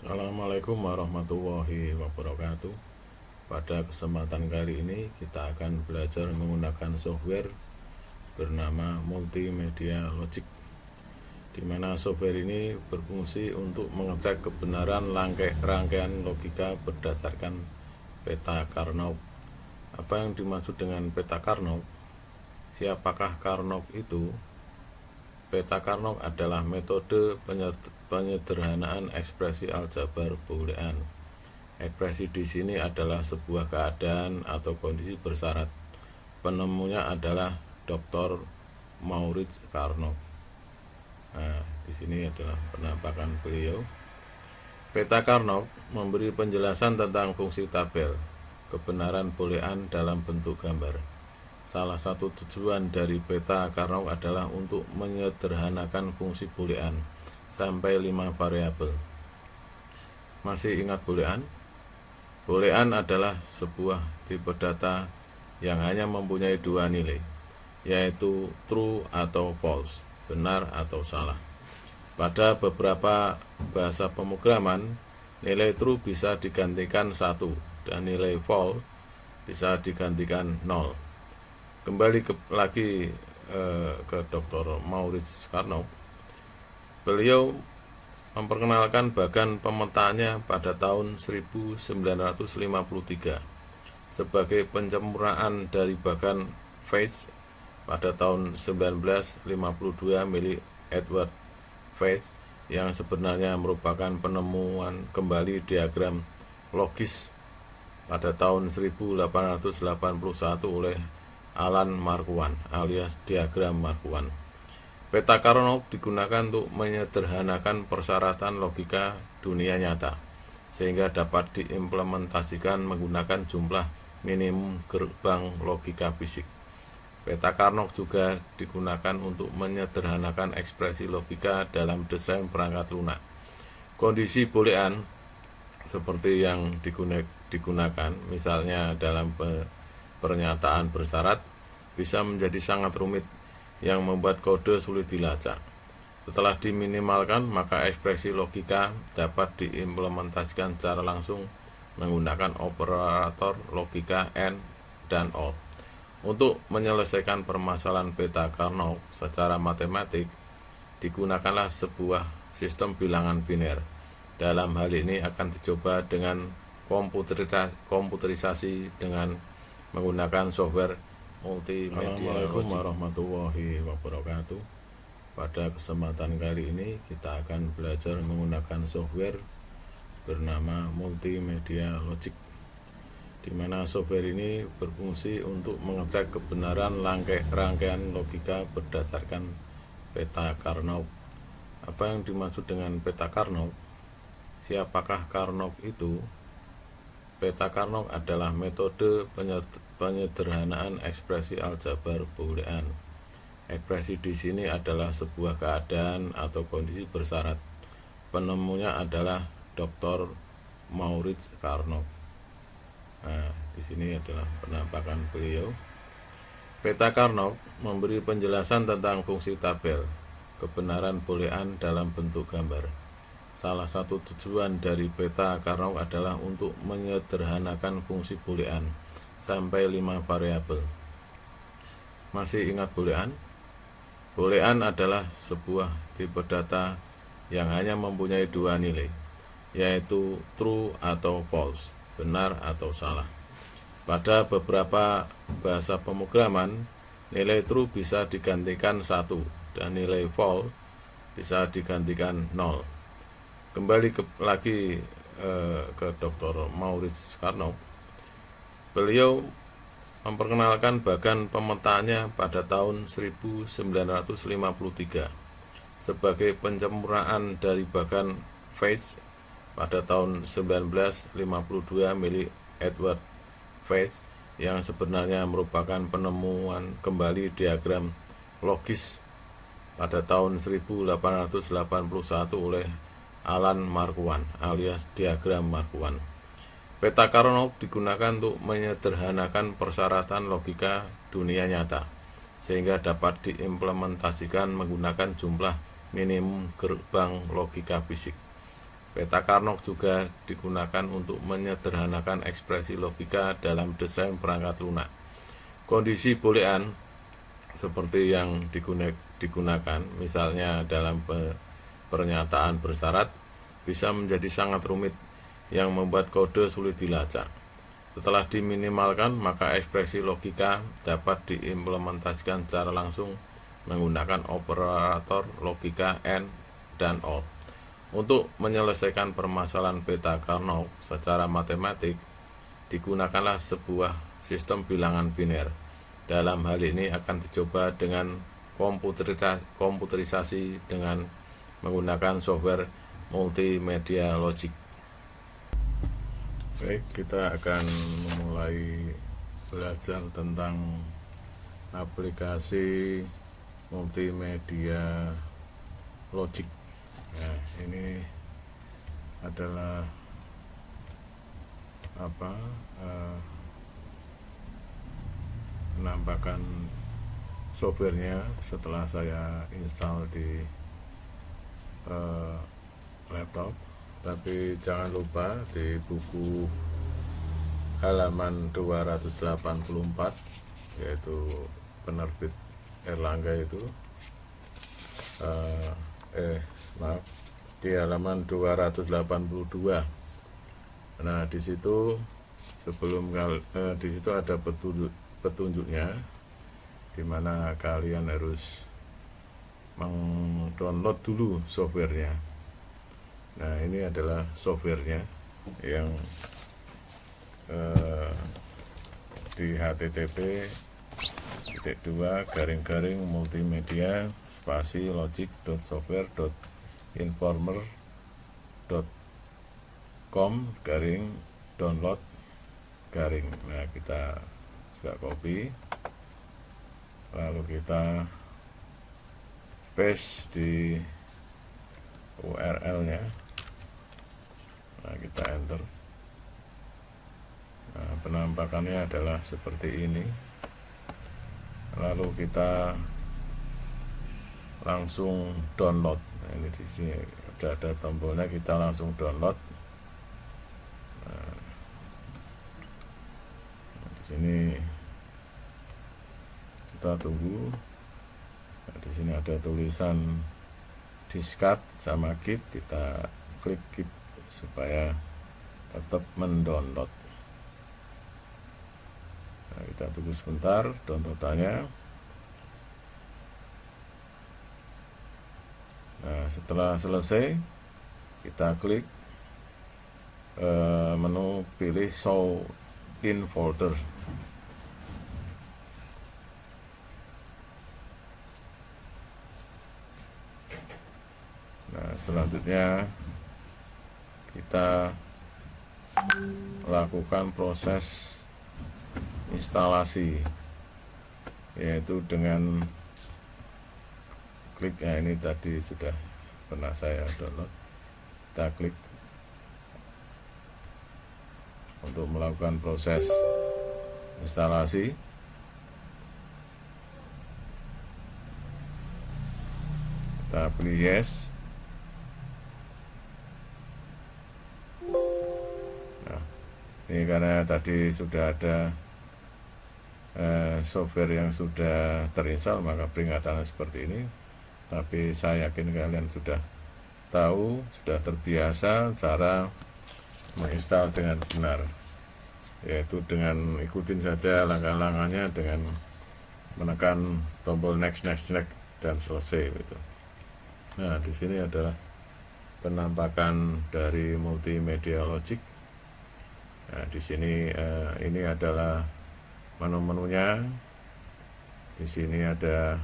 Assalamualaikum warahmatullahi wabarakatuh. Pada kesempatan kali ini kita akan belajar menggunakan software bernama Multimedia Logic, di mana software ini berfungsi untuk mengecek kebenaran rangkaian logika berdasarkan peta Karnaug. Apa yang dimaksud dengan peta Karnaug? Siapakah Karnaug itu? Peta Karnaug adalah metode penyederhanaan ekspresi aljabar boolean. Ekspresi di sini adalah sebuah keadaan atau kondisi bersyarat. Penemunya adalah Dr. Maurits Karnaug. Nah, di sini adalah penampakan beliau. Peta Karnaug memberi penjelasan tentang fungsi tabel, kebenaran boolean dalam bentuk gambar. Salah satu tujuan dari peta Karnaug adalah untuk menyederhanakan fungsi boolean sampai 5 variabel. Masih ingat boolean? Boolean adalah sebuah tipe data yang hanya mempunyai dua nilai, yaitu true atau false, benar atau salah. Pada beberapa bahasa pemrograman, nilai true bisa digantikan 1 dan nilai false bisa digantikan 0. Kembali ke Dr. Maurits Karnaug. Beliau memperkenalkan bagan pemetaannya pada tahun 1953 sebagai pencempurnaan dari bagan Veitch pada tahun 1952 milik Edward Veitch, yang sebenarnya merupakan penemuan kembali diagram logis pada tahun 1881 oleh Alan Marquand alias diagram Marquand. Peta Karnaug digunakan untuk menyederhanakan persyaratan logika dunia nyata sehingga dapat diimplementasikan menggunakan jumlah minimum gerbang logika fisik. Peta Karnaug juga digunakan untuk menyederhanakan ekspresi logika dalam desain perangkat lunak. Kondisi boolean seperti yang digunakan misalnya dalam pernyataan bersyarat bisa menjadi sangat rumit yang membuat kode sulit dilacak. Setelah diminimalkan, maka ekspresi logika dapat diimplementasikan secara langsung menggunakan operator logika AND dan OR. Untuk menyelesaikan permasalahan peta Karnaug secara matematik, digunakanlah sebuah sistem bilangan biner. Dalam hal ini akan dicoba dengan komputerisasi dengan menggunakan software Multimedia. Assalamualaikum warahmatullahi wabarakatuh. Pada kesempatan kali ini kita akan belajar menggunakan software bernama Multimedia Logic, di mana software ini berfungsi untuk mengecek kebenaran rangkaian logika berdasarkan peta Karnaug. Apa yang dimaksud dengan peta Karnaug? Siapakah Karnaug itu? Peta Karnaug adalah metode penyederhanaan ekspresi aljabar boolean. Ekspresi di sini adalah sebuah keadaan atau kondisi bersyarat. Penemunya adalah Dr. Maurits Karnaug. Nah, di sini adalah penampakan beliau. Peta Karnaug memberi penjelasan tentang fungsi tabel, kebenaran boolean dalam bentuk gambar. Salah satu tujuan dari peta Karnaug adalah untuk menyederhanakan fungsi boolean sampai 5 variabel. Masih ingat boolean? Boolean adalah sebuah tipe data yang hanya mempunyai dua nilai, yaitu true atau false, benar atau salah. Pada beberapa bahasa pemrograman, nilai true bisa digantikan 1 dan nilai false bisa digantikan 0. Kembali ke Dr. Maurits Karnaug. Beliau memperkenalkan bagan pemetaannya pada tahun 1953 sebagai pencempurnaan dari bagan Veitch pada tahun 1952 milik Edward Veitch, yang sebenarnya merupakan penemuan kembali diagram logis pada tahun 1881 oleh Alan Marquand alias diagram Marquand. Peta Karnaug digunakan untuk menyederhanakan persyaratan logika dunia nyata sehingga dapat diimplementasikan menggunakan jumlah minimum gerbang logika fisik. Peta Karnock juga digunakan untuk menyederhanakan ekspresi logika dalam desain perangkat lunak. Kondisi boolean seperti yang digunakan, misalnya dalam pernyataan bersyarat, bisa menjadi sangat rumit yang membuat kode sulit dilacak. Setelah diminimalkan, maka ekspresi logika dapat diimplementasikan secara langsung menggunakan operator logika AND dan OR. Untuk menyelesaikan permasalahan peta Karnock secara matematik, digunakanlah sebuah sistem bilangan biner. Dalam hal ini akan dicoba dengan komputerisasi dengan menggunakan software multimedia logic. Baik, kita akan memulai belajar tentang aplikasi multimedia logic. Nah, ini adalah penampakan softwarenya setelah saya install di laptop. Tapi jangan lupa di buku halaman 284, yaitu penerbit Erlangga itu, di halaman 282. Nah, di situ di situ ada petunjuknya, di mana kalian harus mendownload dulu softwarenya. Nah, ini adalah softwarenya yang di http://multimedia-logic.software.informer.com/download-. Nah, kita juga copy, lalu kita paste di URL-nya. Nah, kita enter. Nah, penampakannya adalah seperti ini. Lalu kita langsung download. Nah, ini di sini sudah ada tombolnya, kita langsung download. Nah, di sini kita tunggu. Nah, di sini ada tulisan discard sama keep, kita klik keep supaya tetap mendownload. Nah, kita tunggu sebentar downloadannya. Nah, setelah selesai, kita klik menu, pilih show in folder. Nah, selanjutnya kita lakukan proses instalasi, yaitu dengan klik, ya ini tadi sudah pernah saya download. Kita klik untuk melakukan proses instalasi. Kita pilih yes. Nah, ini karena tadi sudah ada software yang sudah terinstall, maka peringatannya seperti ini. Tapi saya yakin kalian sudah tahu, sudah terbiasa cara menginstal dengan benar, yaitu dengan ikutin saja langkah-langkahnya dengan menekan tombol next dan selesai gitu. Nah, di sini adalah penampakan dari multimedia logic. Nah, di sini ini adalah menu-menunya. Di sini ada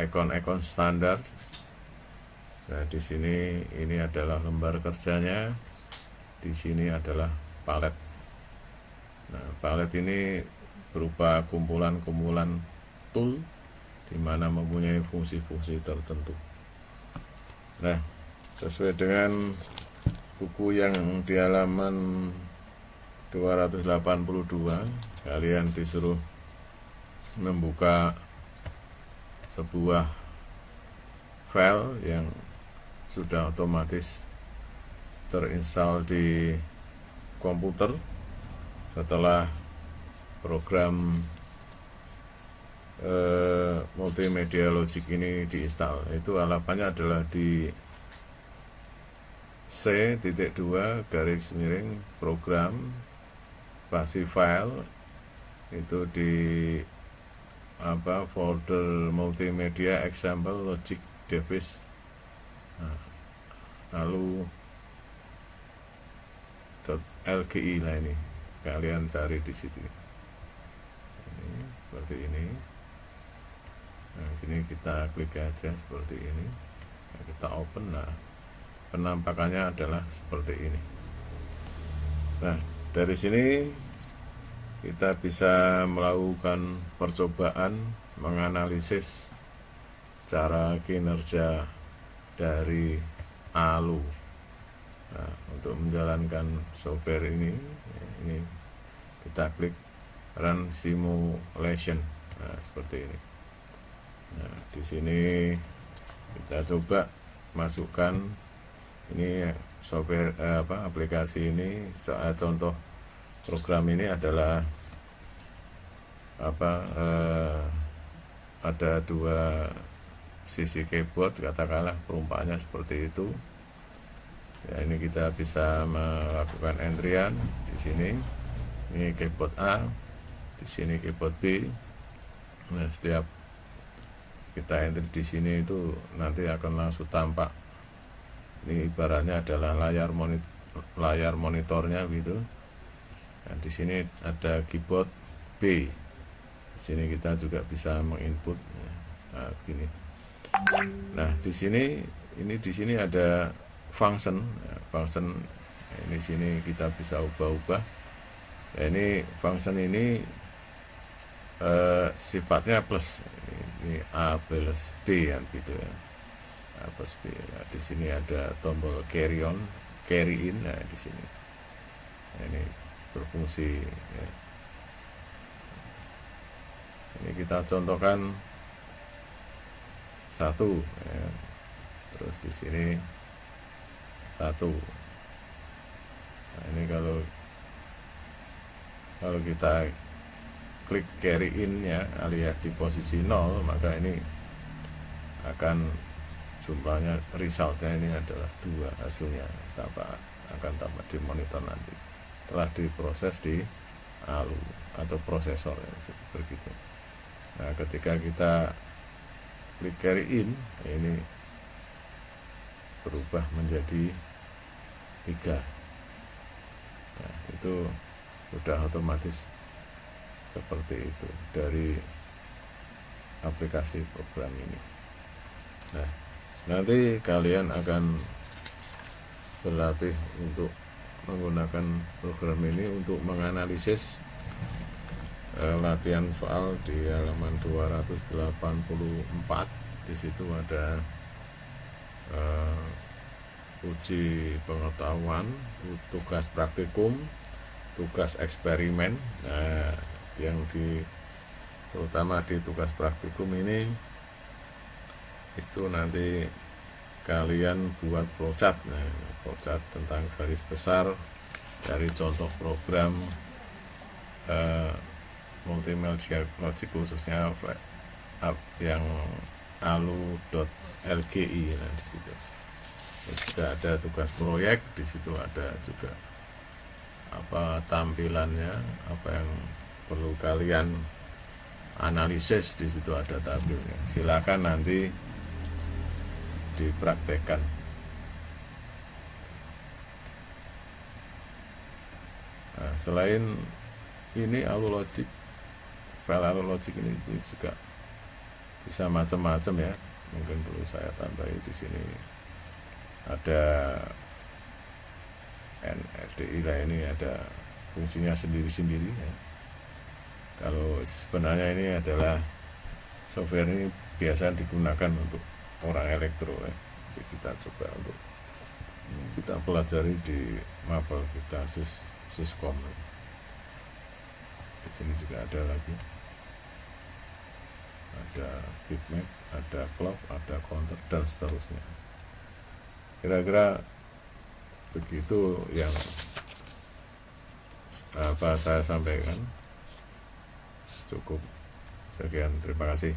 ikon-ikon standar. Nah, di sini ini adalah lembar kerjanya. Di sini adalah palet. Nah, palet ini berupa kumpulan-kumpulan tool di mana mempunyai fungsi-fungsi tertentu. Nah, sesuai dengan buku yang di halaman 282, kalian disuruh membuka sebuah file yang sudah otomatis terinstall di komputer setelah program multimedia logic ini diinstal. Itu halamannya adalah di C.2 garis miring program spasi file, itu di folder multimedia example logic device. Lalu .lgi lah, ini kalian cari di situ. Ini seperti ini. Nah, sini kita klik aja seperti ini. Nah, kita open. Nah, penampakannya adalah seperti ini. Nah, dari sini kita bisa melakukan percobaan menganalisis cara kinerja dari ALU. Nah, untuk menjalankan software ini kita klik run simulation. Nah, seperti ini. Nah, di sini kita coba masukkan ini software aplikasi ini. Contoh program ini adalah ada dua sisi keyboard, katakanlah perumpamannya seperti itu. Ya, ini kita bisa melakukan entryan di sini. Ini keyboard A, di sini keyboard B. Nah, setiap kita enter di sini itu nanti akan langsung tampak. Ini ibaratnya adalah layar monitornya gitu. Nah, di sini ada keyboard B. Di sini kita juga bisa menginput. Nah, begini. Nah, di sini ada function. Function ini sini kita bisa ubah-ubah. Nah, ini function ini sifatnya plus. Ini A plus B kan gitu ya. A plus B. Nah, di sini ada tombol carry in. Nah, di sini. Nah, ini berfungsi ya. Ini kita contohkan 1 ya. Terus di sini 1. Nah, ini kalau kita klik carry in ya, alias di posisi 0, maka ini akan jumlahnya, resultnya ini adalah 2 hasilnya, akan tampak di monitor nanti telah diproses di ALU atau prosesor ya, begitu. Nah, ketika kita klik carry in, ini berubah menjadi 3. Nah, itu sudah otomatis seperti itu dari aplikasi program ini. Nah, nanti kalian akan berlatih untuk menggunakan program ini untuk menganalisis latihan soal di halaman 284. Di situ ada uji pengetahuan, tugas praktikum, tugas eksperimen. Nah, yang terutama di tugas praktikum ini itu nanti kalian buat flowchart. Nah, flowchart tentang garis besar dari contoh program multimedia logic, khususnya yang alu.lgi. Nah, di situ juga ada tugas proyek, di situ ada juga tampilannya, apa yang perlu kalian analisis, di situ ada tabelnya. Silakan nanti dipraktekkan. Nah, selain ini ALU Logic, file ALU Logic ini juga bisa macam-macam ya. Mungkin perlu saya tambahi di sini ada NLDI lah, ini ada fungsinya sendiri-sendiri ya. Kalau sebenarnya ini adalah software ini biasa digunakan untuk orang elektro ya. Jadi kita coba untuk kita pelajari di mapel kita Siskom. Di sini juga ada lagi. ada bitmap, ada clock, ada counter, dan seterusnya. Kira-kira begitu yang saya sampaikan. Cukup sekian, terima kasih.